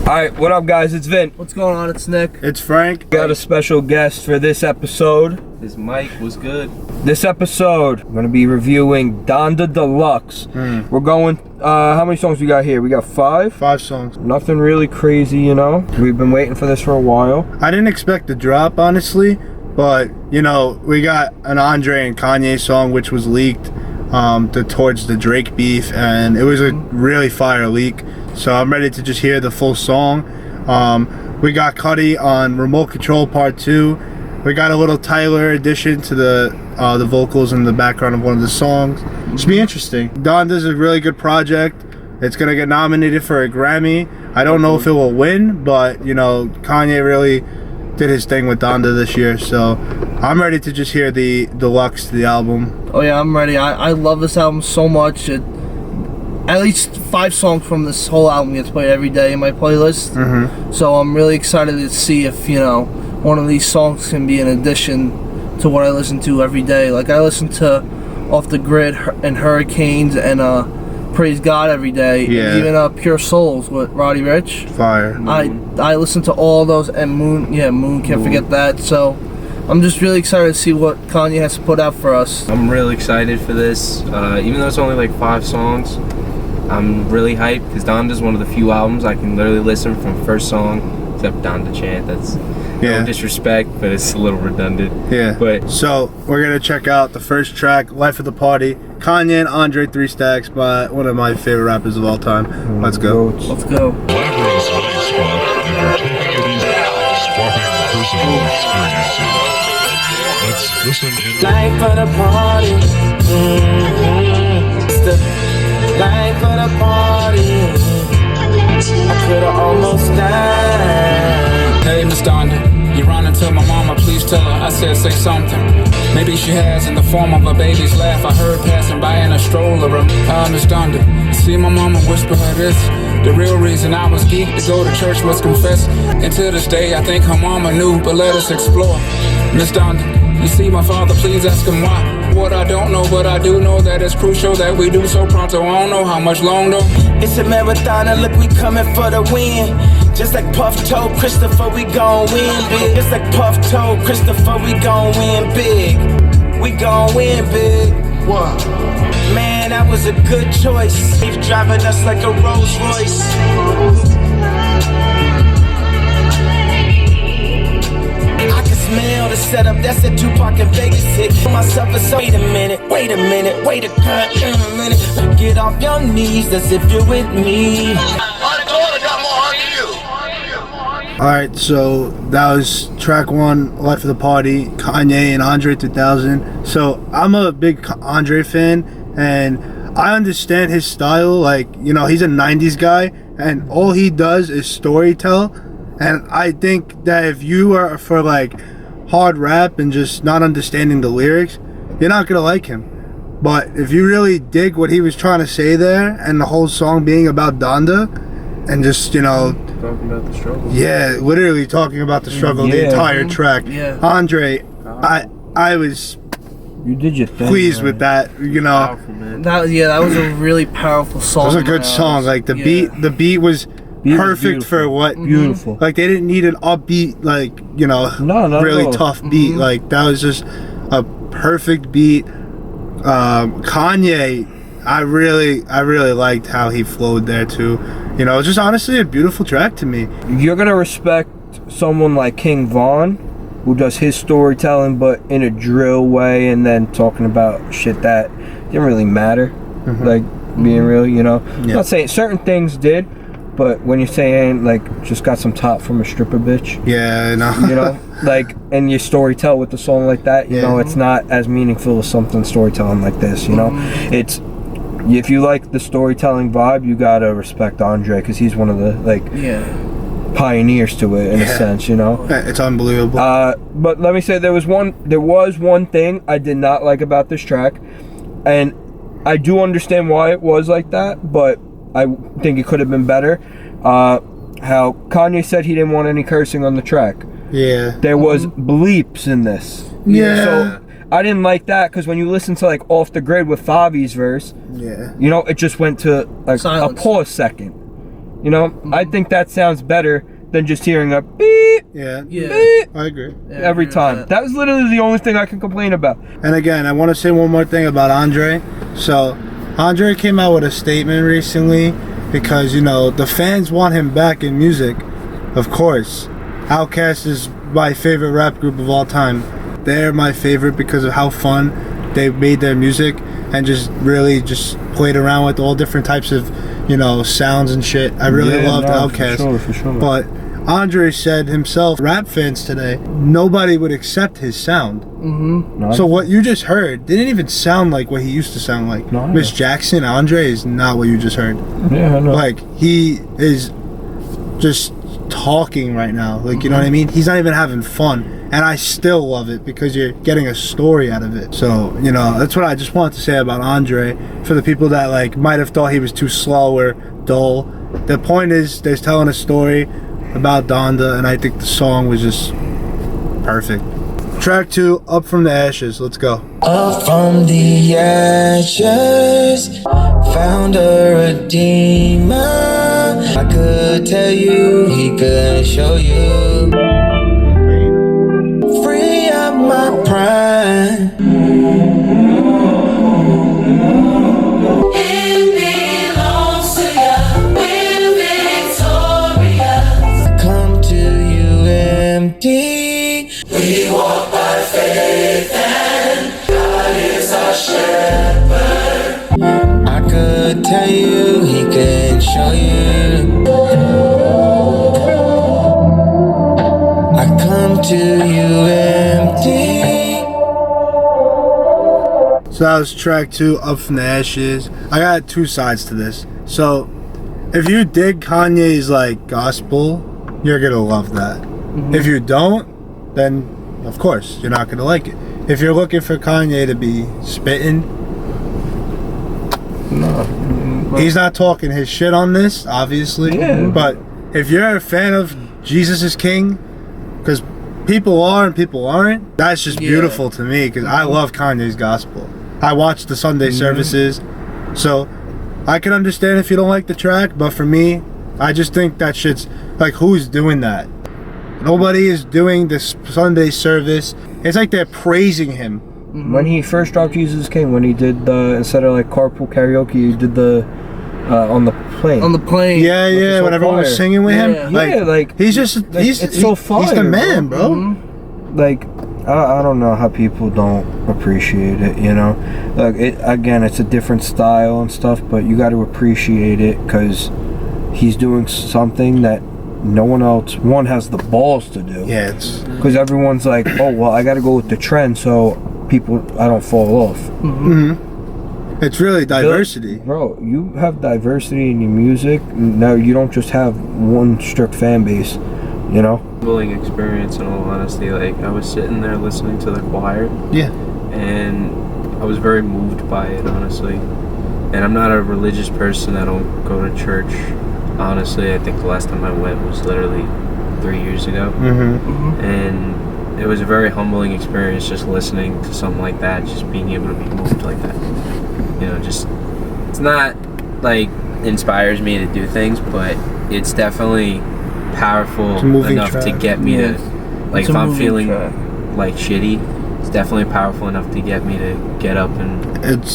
Alright, what up guys? It's Vin. What's going on? It's Nick. It's Frank. Got a special guest for this episode. This Mike was good. This episode, I'm going to be reviewing Donda Deluxe. We're going, how many songs we got here? We got 5? 5 songs. Nothing really crazy, you know? We've been waiting for this for a while. I didn't expect the drop, honestly, but, you know, we got an Andre and Kanye song which was leaked towards the Drake beef, and it was a really fire leak. So I'm ready to just hear the full song. We got Cudi on Remote Control Part 2. We got a little Tyler addition to the vocals in the background of one of the songs. Should be interesting. Donda's a really good project. It's gonna get nominated for a Grammy. I don't know if it will win, but you know, Kanye really did his thing with Donda this year, so I'm ready to just hear the deluxe to the album. Oh yeah, I'm ready. I love this album so much. At least 5 songs from this whole album gets played every day in my playlist. So I'm really excited to see if, you know, one of these songs can be an addition to what I listen to every day. Like I listen to Off the Grid and Hurricanes and Praise God every day. Yeah. And even Pure Souls with Roddy Ricch. Fire. I listen to all those, and Moon, can't forget that. So I'm just really excited to see what Kanye has to put out for us. I'm really excited for this. Even though it's only like 5 songs, I'm really hyped because Donda's one of the few albums I can literally listen from first song except Donda Chant. That's no disrespect, but it's a little redundant. Yeah. But so we're gonna check out the first track, "Life of the Party," Kanye and Andre 3 Stacks by one of my favorite rappers of all time. Let's go. Let's go. Labyrinth's nice spot, and we're taking it easy, swapping personal experiences. Let's listen in. Life of the party. It's the life of the party. I could've almost died. Hey, Miss Donda, you running to my mama, please tell her I said say something. Maybe she has in the form of a baby's laugh I heard passing by in a stroller. Miss Donda, see my mama whisper her this. The real reason I was geeked to go to church was confess. And to this day I think her mama knew, but let us explore. Miss Donda, you see my father, please ask him why. What I don't know, but I do know that it's crucial that we do so pronto. I don't know how much longer. It's a marathon and look, we coming for the win. Just like Puff told Christopher, we gon' win big. Just like Puff told Christopher, we gon' win big. We gon' win big. What? Man, that was a good choice. He's driving us like a Rolls Royce. Smell the setup, that's a Tupac and Vegas hit. Myself is so, wait a minute, wait a minute, get off your knees, as if you're with me. Alright, so that was track 1, Life of the Party, Kanye and Andre 3000. So I'm a big Andre fan, and I understand his style. Like, you know, he's a 90s guy, and all he does is storytell. And I think that if you are for like hard rap and just not understanding the lyrics, you're not gonna like him. But if you really dig what he was trying to say there, and the whole song being about Donda, and just, you know, talking about the struggle. Yeah, literally talking about the struggle, the entire track. Yeah. Andre, I was You did your thing. pleased with that, you know. Powerful, man. That was a really powerful song. It was a good song. Like the beat was perfect for what. Beautiful. Like they didn't need an upbeat, like, you know, not really at all. tough beat. Like that was just a perfect beat. Kanye, I really liked how he flowed there too. You know, it's just honestly a beautiful track to me. You're gonna respect someone like King Von, who does his storytelling but in a drill way, and then talking about shit that didn't really matter. Like being real, you know. I'm not saying certain things did, but when you're saying like just got some top from a stripper bitch, Yeah, I know. you know, like, and you storytell with a song like that, you know, it's not as meaningful as something storytelling like this, you know. It's, if you like the storytelling vibe, you gotta respect Andre, because he's one of the like pioneers to it in a sense, you know. It's unbelievable. But let me say, there was one thing I did not like about this track, and I do understand why it was like that, but I think it could have been better. How Kanye said he didn't want any cursing on the track. Yeah. There was bleeps in this. Yeah. So I didn't like that, because when you listen to like Off the Grid with Favi's verse, Yeah. you know, it just went to like Silence. a pause second. You know, I think that sounds better than just hearing a beep, Yeah. beep I agree. Yeah, every I agree with time. That was literally the only thing I can complain about. And again, I want to say one more thing about Andre. So, Andre came out with a statement recently because, you know, the fans want him back in music. Of course. Outkast is my favorite rap group of all time. They're my favorite because of how fun they made their music and just really just played around with all different types of, you know, sounds and shit. I really loved Outkast. For sure. But Andre said himself, rap fans today, nobody would accept his sound. Mm-hmm. So what you just heard didn't even sound like what he used to sound like. No, Miss Jackson, Andre is not what you just heard. Yeah, I know. Like, he is just talking right now. Like, you know what I mean? He's not even having fun. And I still love it because you're getting a story out of it. So, you know, that's what I just wanted to say about Andre. For the people that, like, might have thought he was too slow or dull. The point is, they're telling a story about Donda, and I think the song was just perfect. Track 2, Up From the Ashes. Let's go. Up from the ashes, found a redeemer. I could tell you, he could show you. Free up my pride. It belongs to you. We're victorious. Come to you empty. We walk by faith and God is our shepherd. I could tell you, he can show you. I come to you empty. So that was track 2, Up From the Ashes. I got two sides to this. So, if you dig Kanye's, like, gospel, you're gonna love that. If you don't, then, of course, you're not gonna like it. If you're looking for Kanye to be spitting, No. he's not talking his shit on this, obviously. Yeah. But if you're a fan of Jesus is King, because people are and people aren't, that's just beautiful to me, because I love Kanye's gospel. I watch the Sunday services, so I can understand if you don't like the track, but for me, I just think that shit's, like, who's doing that? Nobody is doing this Sunday service. It's like they're praising him. When he first dropped Jesus King, when he did the, instead of like carpool karaoke, he did the on the plane. On the plane. Yeah, yeah, when everyone was singing with Yeah. him. Like, Yeah, like, he's just, it's so fire, he's the man, bro. Mm-hmm. Like, I don't know how people don't appreciate it, you know? Like, again, it's a different style and stuff, but you got to appreciate it because he's doing something that no one else, one, has the balls to do. Yeah, it's... Because everyone's like, oh, well, I got to go with the trend so people, I don't fall off. It's really diversity. Bro, you have diversity in your music. No, you don't just have one strict fan base, you know? Humbling experience, in all honesty. Like, I was sitting there listening to the choir, Yeah. and I was very moved by it, honestly. And I'm not a religious person. I don't go to church. Honestly, I think the last time I went was literally 3 years ago. And it was a very humbling experience just listening to something like that, just being able to be moved like that. You know, just, it's not like inspires me to do things, but it's definitely powerful enough to get me to, like, if I'm feeling like shitty, it's definitely powerful enough to get me to get up and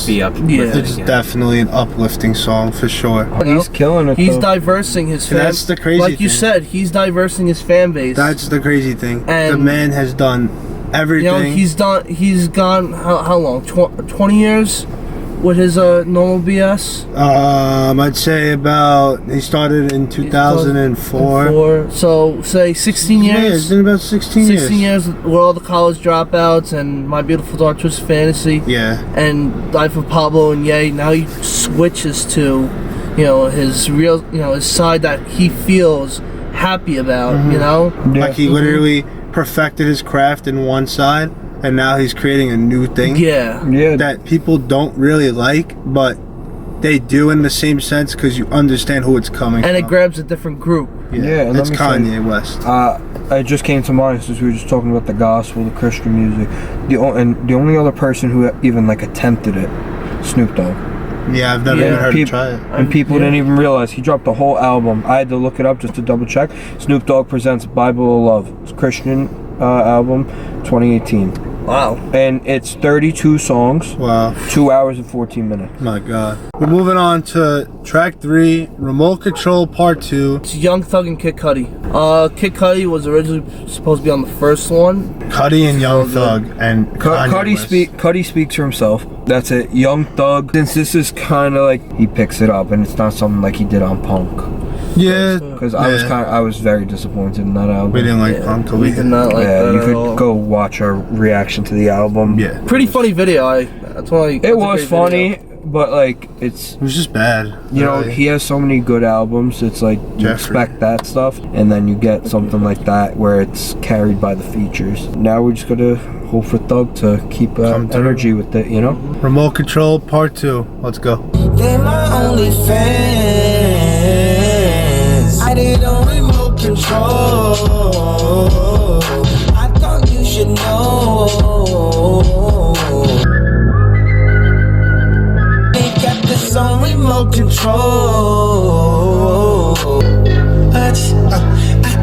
be uplifted It's again. definitely an uplifting song for sure. He's killing it, He's though. diversing his fan. That's the crazy Like you thing. said, he's diversing his fan base. That's the crazy thing. And- the man has done everything. You know, he's gone how long? 20 years with his normal BS. I'd say about, he started in 2004. So say 16 Yeah, years. it's been about 16 years. 16 years with all the college dropouts and My Beautiful Dark Twisted Fantasy. Yeah. And Life of Pablo and Ye. Now he switches to, you know, his real, you know, his side that he feels happy about. You know. Like he literally perfected his craft in one side, and now he's creating a new thing. Yeah. That people don't really like, but they do in the same sense because you understand who it's coming from. And it grabs a different group. Yeah, and it's let me say- Kanye West. It just came to mind since we were just talking about the gospel, the Christian music. The only other person who even like attempted it, Snoop Dogg. Yeah, I've never even heard him try it. And people didn't even realize he dropped the whole album. I had to look it up just to double check. Snoop Dogg presents Bible of Love. It's a Christian album, 2018. Wow. And it's 32 songs. Wow. 2 hours and 14 minutes. My God. We're moving on to track 3, Remote Control Part 2. It's Young Thug and Kid Cudi. Kid Cudi was originally supposed to be on the first one. Cudi and Young Thug and Cudi speaks for himself. That's it. Young Thug. Since this is kind of like he picks it up, and it's not something like he did on Punk. Yeah. Because I was very disappointed in that album. We didn't like Punk. We did not like that you at could all. go watch our reaction to the album. Yeah. Pretty funny video. It was funny, but like It was just bad. you know, he has so many good albums. It's like you Jeffrey. expect that stuff, and then you get something like that where it's carried by the features. Now we're just gonna hope for Thug to keep Come through. energy with it, you know. Remote Control Part 2. Let's go. They're my only fans. I did on remote control. I thought you should know. They got this on remote control. But I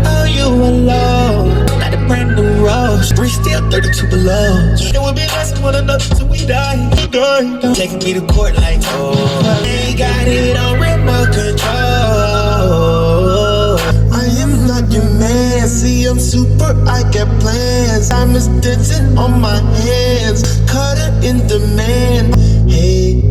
owe you a love. Not a brand new rose. Three still 32 below. It would be nice one another till we die. Taking me to court like, oh, they got it on remote control. I am not your man. See, I'm super, I got plans. I'm just dancing on my hands. Cutter in demand. Hey,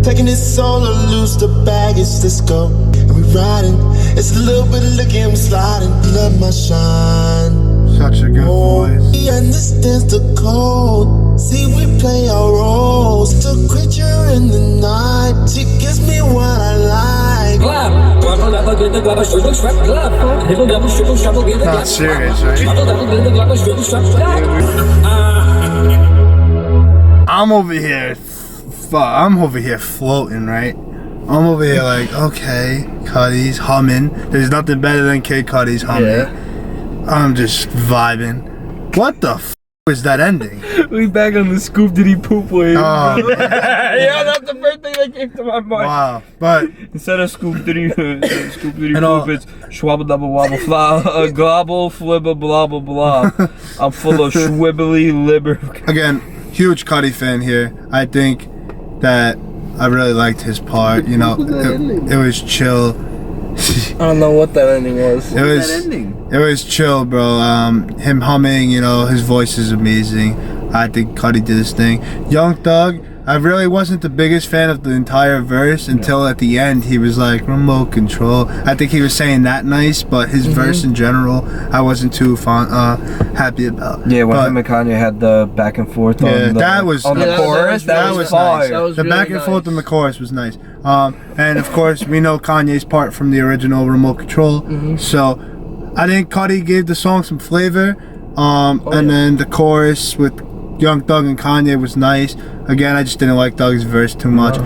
taking it solo, loose the baggage, let's go. And we riding. It's a little bit of looking, we sliding. Love my shine. Such a good voice. He understands the code. See, we play our roles. It's a creature in the night. She gives me what I like. Not serious, right? I'm over here. I'm over here floating, right? I'm over here like, okay, Cudi's humming. There's nothing better than Kid Cudi's humming. Yeah. I'm just vibing. What the f is that ending? We back on the Scoop Diddy Poop wave. Oh, Yeah, that's the first thing that came to my mind. wow. But Instead of Scoop Diddy Poop, all- it's schwabba double wobble fly, globble flibba blah blah blah. I'm full of schwibbly liber. again, huge Cudi fan here. I think that I really liked his part. You know, it was chill. I don't know what that ending was. It was chill, bro. Him humming, you know, his voice is amazing. I think Cudi did his thing. Young Thug, I really wasn't the biggest fan of the entire verse until at the end he was like, remote control. I think he was saying that nice, but his verse in general, I wasn't too happy about. Yeah, when But- him and Kanye had the back and forth on that was on the nice. chorus. That was fire. nice. That was The really back and nice. forth on the chorus was nice. And of course, we know Kanye's part from the original Remote Control. So I think Cudi gave the song some flavor. And then the chorus with Young Thug and Kanye was nice. Again, I just didn't like Thug's verse too much.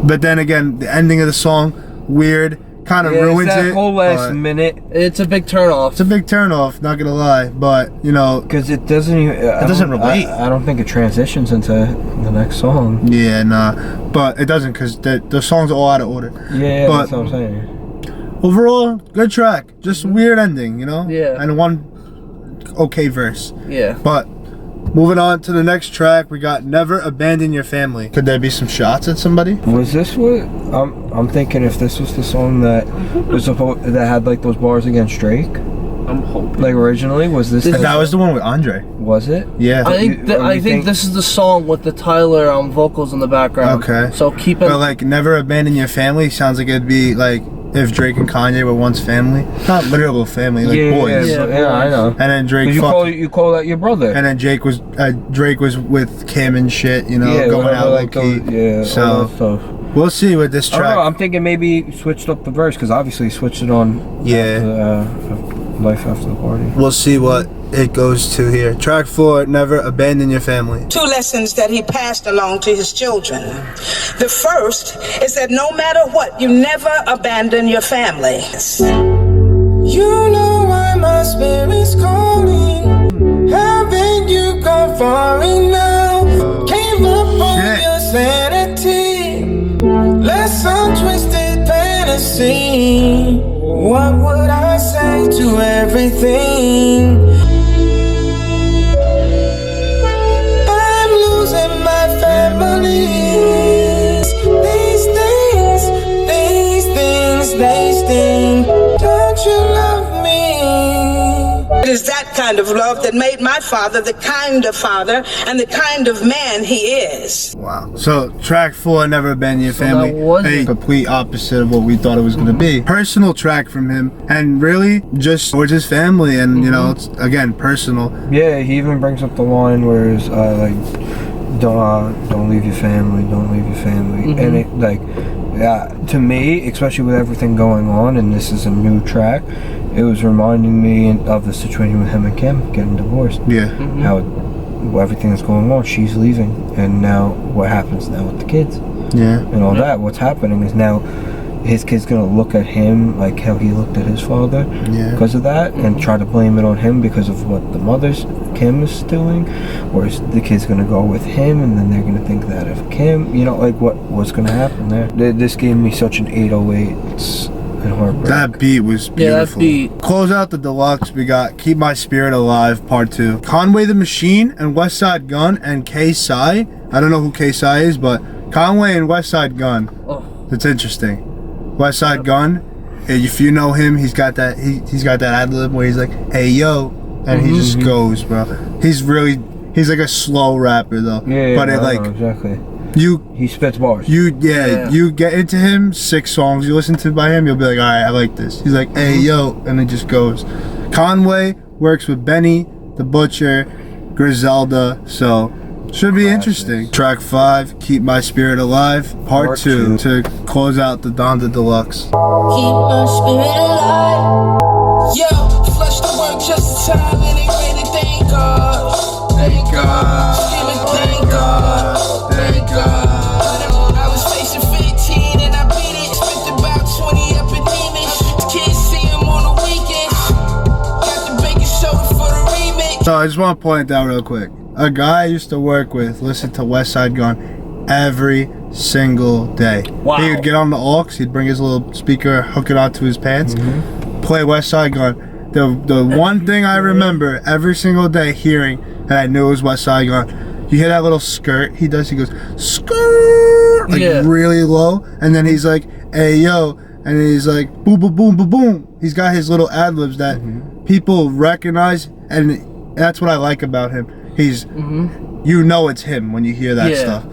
But then again, the ending of the song, weird. Kind of ruins that it. whole last but minute, It's a big turnoff. it's a big turnoff, not gonna lie. But, you know, because it doesn't even. It doesn't relate. I don't think it transitions into the next song. yeah, nah. But it doesn't because the songs are all out of order. Yeah, But- that's what I'm saying. Overall, good track. Just weird ending, you know? Yeah. And one okay verse. Yeah. But moving on to the next track, we got Never Abandon Your Family. Could there be some shots at somebody? Was this what I'm thinking? If this was the song that was that had like those bars against Drake, I'm hoping. like originally, was this? That was the one with Andre. Was it? Yeah. I think you think- this is the song with the Tyler vocals in the background. Okay. So keep it. But like Never Abandon Your Family sounds like it'd be like if Drake and Kanye were once family. Not literal family, like boys. Yeah, I know. And then Drake You fucked- call that your brother. and then Drake was with Kim and shit, you know, going whatever, out like key. those, yeah, all So that stuff. we'll see with this I don't track. know. I'm thinking maybe he switched up the verse because obviously he switched it on. Yeah. Life after the party. We'll see what it goes to here. Track 4, Never Abandon Your Family. Two lessons that he passed along to his children. The first is that no matter what, you never abandon your family. You know why my spirit's calling. Haven't you gone far enough? Came up on Shit. your sanity. Let see. What would I say to everything? I'm losing my family. These things, they sting. Don't you love me? It is that kind of love that made my father the kind of father and the kind of man he is. Wow. So track 4, Never Abandon Your Family, that was a complete opposite of what we thought it was going to be. Personal track from him, and really just towards his family, and you know, it's again personal. Yeah, he even brings up the line where it's like, don't leave your family, don't leave your family. And it, like, yeah, to me, especially with everything going on, and this is a new track, it was reminding me of the situation with him and Kim getting divorced. Yeah. How everything that's going on, she's leaving, and now what happens now with the kids? Yeah. And all that, what's happening is now his kid's gonna look at him like how he looked at his father because of that, and try to blame it on him because of what the mother's Kim is doing, whereas the kid's gonna go with him, and then they're gonna think that of Kim, you know, like what's gonna happen there. This gave me such an 808 and heartbreak. That beat was beautiful. Yeah, that beat. Close out the deluxe, we got Keep My Spirit Alive Part 2. Conway the Machine and West Side Gun and K-Sai. I don't know who K-Sai is, but Conway and West Side Gun. It's interesting. West Side Gun, if you know him, he's got that ad-lib where he's like, hey yo, and he just goes, bro. He's like a slow rapper though. Yeah, but it like exactly. He spits bars. You get into him, 6 songs you listen to by him, you'll be like, alright, I like this. He's like, hey yo, and it just goes. Conway works with Benny, the Butcher, Griselda, so should be interesting. Track 5, Keep My Spirit Alive, Part 2 to close out the Donda Deluxe. Keep my spirit alive. Yo, flush the work just in time and ain't ready, thank God. Thank God. Screaming, thank God. Thank God. I was facing 15 and I beat it. Spent about 20 up in demons. Kids see him on the weekends. Got the baking soda for the remix. So I just want to point that out real quick. A guy I used to work with listened to West Side Gun every single day. Wow. He would get on the aux, he'd bring his little speaker, hook it onto his pants, play West Side Gun. The one thing I remember every single day hearing, and I knew it was West Side Gun, you hear that little skirt he does, he goes, skirt, like really low, and then he's like, hey yo, and he's like, boom, boom, boom, boom, boom. He's got his little ad-libs that people recognize, and that's what I like about him. He's, you know it's him when you hear that stuff.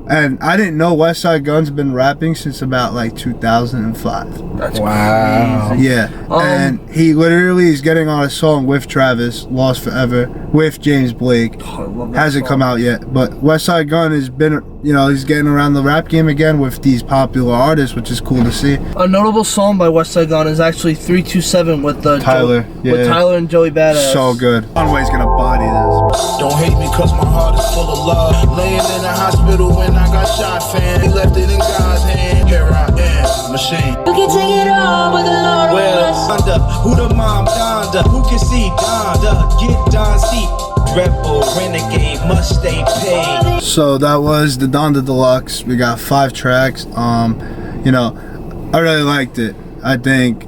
And I didn't know West Side Gun's been rapping since about like 2005. That's crazy. Yeah, and he literally is getting on a song with Travis, Lost Forever, with James Blake. Hasn't come out yet, but West Side Gun has been, you know, he's getting around the rap game again with these popular artists, which is cool to see. A notable song by West Side Gun is actually 327 with Tyler. with Tyler and Joey Badass. So good. Conway's gonna body this. Don't hate me cause my heart is full of love. Laying in the hospital when I got shot, fam. He left it in God's hand. Here I am, machine. You can take it all, but the Lord Well, Donda, who the mom Donda? Who can see Donda? Get Don seat. Rebel, renegade, must stay paid. So that was the Donda Deluxe. We got 5 tracks. You know, I really liked it. I think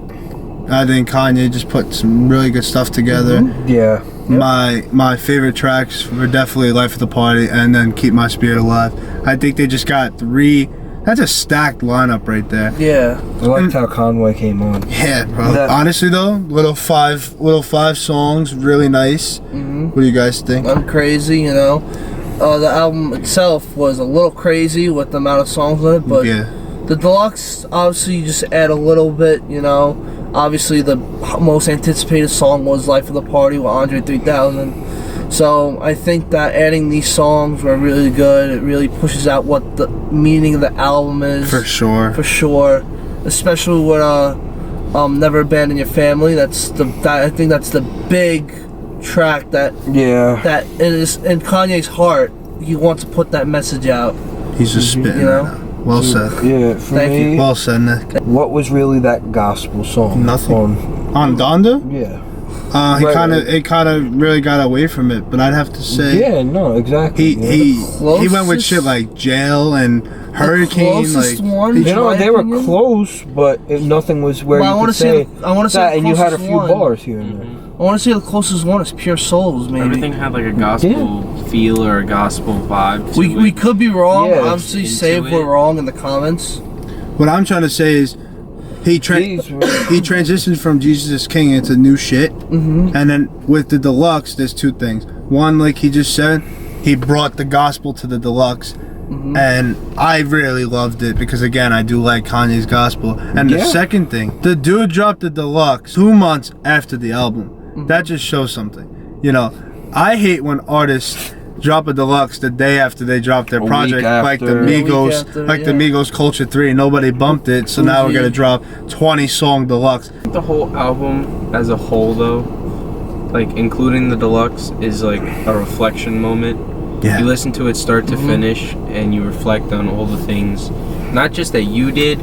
Kanye just put some really good stuff together. Yeah. My favorite tracks were definitely Life of the Party and then Keep My Spirit Alive. I think they just got 3. That's a stacked lineup right there. Yeah. I liked how Conway came on. Yeah, bro. Honestly though, little five songs, really nice. What do you guys think? I'm crazy, you know. The album itself was a little crazy with the amount of songs on it, but the deluxe, obviously, you just add a little bit, you know. Obviously, the most anticipated song was Life of the Party with Andre 3000. So I think that adding these songs were really good. It really pushes out what the meaning of the album is. For sure. For sure. Especially with Never Abandon Your Family. I think that's the big track that is in Kanye's heart. He wants to put that message out. He's just spitting, you know. right now. Well said. Yeah, for Thank me, you. Well said, Nick. What was really that gospel song? Nothing. On Donda? Yeah. It kind of really got away from it, but I'd have to say, yeah, no, exactly. He went with shit like Jail and Hurricane, closest like one, You know, in my they were opinion. close, but nothing was where Well, I you wanna could see say the- I wanna see that, the and you had a closest few one. bars here and there. I want to say the closest one is Pure Souls, maybe. Everything had like a gospel feel or a gospel vibe. To We it. could be wrong. Yeah, Obviously, into say if we're it. wrong in the comments. what I'm trying to say is he transitioned from Jesus is King into new shit. Mm-hmm. And then with the deluxe, there's two things. One, like he just said, he brought the gospel to the deluxe. Mm-hmm. And I really loved it because, again, I do like Kanye's gospel. And the second thing, the dude dropped the deluxe 2 months after the album. That just shows something. You know, I hate when artists drop a deluxe the day after they drop their project, like the after. Migos, After, like the Migos Culture 3. Nobody bumped it, so now we're gonna drop 20-song deluxe. The whole album as a whole, though, like including the deluxe, is like a reflection moment. Yeah. You listen to it start to finish, and you reflect on all the things, not just that you did,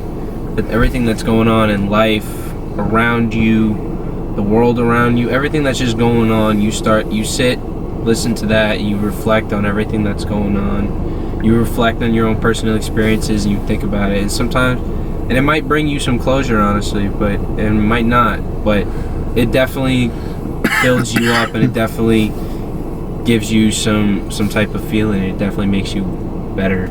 but everything that's going on in life around you, the world around you, everything that's just going on. You sit, listen to that, you reflect on everything that's going on. You reflect on your own personal experiences, and you think about it. And sometimes, and it might bring you some closure, honestly, but it might not. But it definitely builds you up, and it definitely gives you some type of feeling. It definitely makes you better.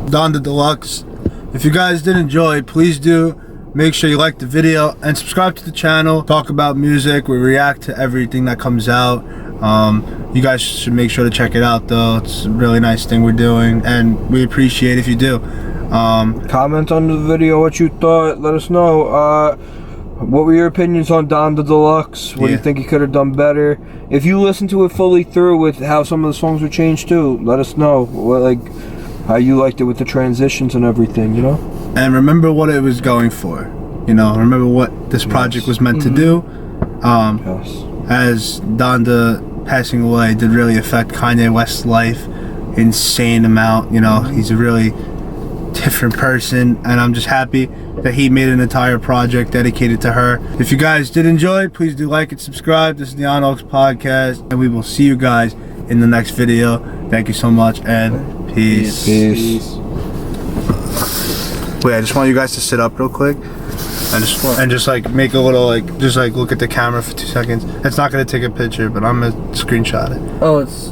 Donda Deluxe. If you guys did enjoy, please do make sure you like the video and subscribe to the channel. Talk about music. We react to everything that comes out. You guys should make sure to check it out, though. It's a really nice thing we're doing, and we appreciate if you do. Comment on the video what you thought. Let us know. What were your opinions on Donda Deluxe? What do you think he could have done better? If you listen to it fully through with how some of the songs were changed too, let us know. What, like, how you liked it with the transitions and everything, you know? And remember what it was going for. You know, remember what this project was meant to do. As Donda passing away did really affect Kanye West's life. Insane amount. You know, he's a really different person, and I'm just happy that he made an entire project dedicated to her. If you guys did enjoy, please do like and subscribe. This is the Onox Podcast, and we will see you guys in the next video. Thank you so much, and peace. Peace. Wait, I just want you guys to sit up real quick and just like make a little like just like look at the camera for 2 seconds. It's not gonna take a picture, but I'm gonna screenshot it. Oh, it's